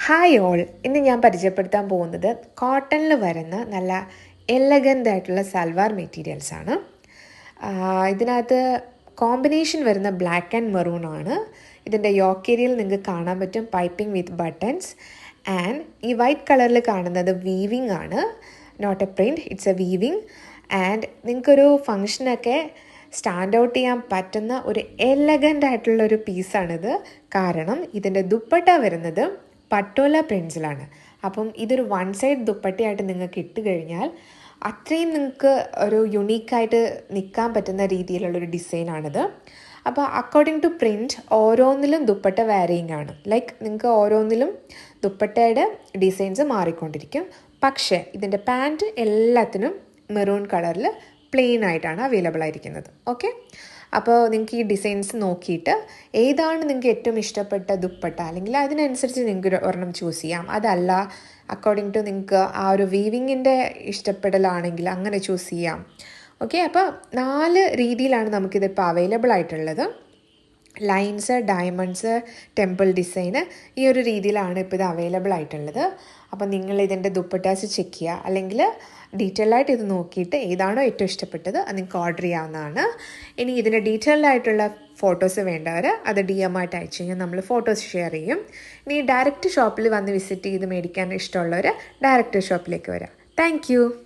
Hi all, ഇന്ന് ഞാൻ പരിചയപ്പെടുത്താൻ പോകുന്നത് കോട്ടണിൽ വരുന്ന നല്ല എലഗൻ്റ് ആയിട്ടുള്ള സൽവാർ മെറ്റീരിയൽസ് ആണ്. ഇതിനകത്ത് കോമ്പിനേഷൻ വരുന്ന ബ്ലാക്ക് ആൻഡ് മെറൂൺ ആണ്. ഇതിൻ്റെ യോക്കേരിയയിൽ നിങ്ങൾക്ക് കാണാൻ പറ്റും പൈപ്പിംഗ് വിത്ത് ബട്ടൺസ്. ആൻഡ് ഈ വൈറ്റ് കളറിൽ കാണുന്നത് വീവിങ് ആണ്, not a print, it's a weaving. And നിങ്ങൾക്കൊരു ഫങ്ഷനൊക്കെ സ്റ്റാൻഡ് ഔട്ട് ചെയ്യാൻ പറ്റുന്ന ഒരു എലഗൻ്റ് ആയിട്ടുള്ളൊരു പീസാണിത്. കാരണം ഇതിൻ്റെ ദുപ്പട്ട വരുന്നത് പട്ടോല പ്രിൻസിലാണ്. അപ്പം ഇതൊരു വൺ സൈഡ് ദുപ്പട്ടയായിട്ട് നിങ്ങൾക്ക് ഇട്ട് കഴിഞ്ഞാൽ അത്രയും നിങ്ങൾക്ക് ഒരു യുണീക്കായിട്ട് നിൽക്കാൻ പറ്റുന്ന രീതിയിലുള്ളൊരു ഡിസൈനാണിത്. അപ്പോൾ അക്കോർഡിംഗ് ടു പ്രിൻറ്റ് ഓരോന്നിലും ദുപ്പട്ട വാരിയിങ് ആണ്. ലൈക്ക് നിങ്ങൾക്ക് ഓരോന്നിലും ദുപ്പട്ടയുടെ ഡിസൈൻസ് മാറിക്കൊണ്ടിരിക്കും. പക്ഷേ ഇതിൻ്റെ പാൻറ്റ് എല്ലാത്തിനും മെറൂൺ കളറിൽ പ്ലെയിൻ ആയിട്ടാണ് അവൈലബിൾ ആയിരിക്കുന്നത്. ഓക്കെ, അപ്പോൾ നിങ്ങൾക്ക് ഈ ഡിസൈൻസ് നോക്കിയിട്ട് ഏതാണ് നിങ്ങൾക്ക് ഏറ്റവും ഇഷ്ടപ്പെട്ട ദുപ്പട്ട, അല്ലെങ്കിൽ അതിനനുസരിച്ച് നിങ്ങൾക്ക് ഒരെണ്ണം ചൂസ് ചെയ്യാം. അതല്ല അക്കോർഡിംഗ് ടു നിങ്ങൾക്ക് ആ ഒരു വീവിങ്ങിൻ്റെ ഇഷ്ടപ്പെടലാണെങ്കിൽ അങ്ങനെ ചൂസ് ചെയ്യാം. ഓക്കെ, അപ്പോൾ 4 രീതിയിലാണ് നമുക്കിതിപ്പോൾ അവൈലബിൾ ആയിട്ടുള്ളത്. ലൈൻസ്, ഡയമണ്ട്സ്, ടെമ്പിൾ ഡിസൈന്, ഈ ഒരു രീതിയിലാണ് ഇപ്പോൾ ഇത് അവൈലബിൾ ആയിട്ടുള്ളത്. അപ്പോൾ നിങ്ങൾ ഇതിൻ്റെ ദുപ്പട്ടാസ് ചെക്ക് ചെയ്യുക, അല്ലെങ്കിൽ ഡീറ്റെയിൽ ആയിട്ട് ഇത് നോക്കിയിട്ട് ഏതാണോ ഏറ്റവും ഇഷ്ടപ്പെട്ടത് അത് നിങ്ങൾക്ക് ഓർഡർ ചെയ്യാവുന്നതാണ്. ഇനി ഇതിൻ്റെ ഡീറ്റെയിൽഡ് ആയിട്ടുള്ള ഫോട്ടോസ് വേണ്ടവർ അത് DM ആയിട്ട് അയച്ചു കഴിഞ്ഞാൽ നമ്മൾ ഫോട്ടോസ് ഷെയർ ചെയ്യും. ഇനി ഡയറക്റ്റ് ഷോപ്പിൽ വന്ന് വിസിറ്റ് ചെയ്ത് മേടിക്കാൻ ഇഷ്ടമുള്ളവർ ഡയറക്റ്റ് ഷോപ്പിലേക്ക് വരാം. താങ്ക്